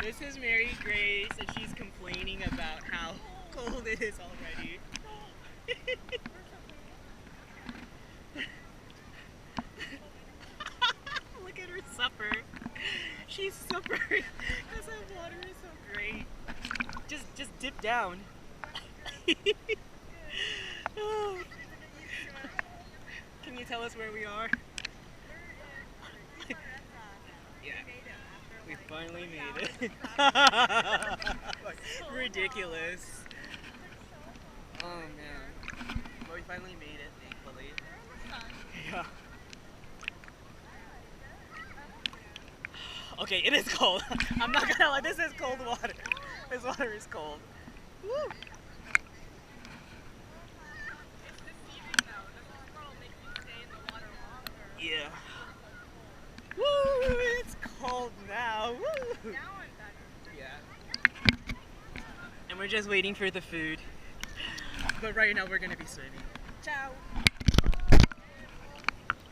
This is Mary Grace, and she's complaining about how cold it is already. Look at her supper. She's suffering because that water is so great. Just dip down. Can you tell us where we are? Yeah. We finally made it. Ridiculous. Oh man. But we finally made it, thankfully. Yeah. Okay, it is cold. I'm not gonna lie, this is cold water. This water is cold. Woo! Yeah. Woo! It's cold now. Woo! Yeah. And we're just waiting for the food. But right now we're gonna be swimming. Ciao!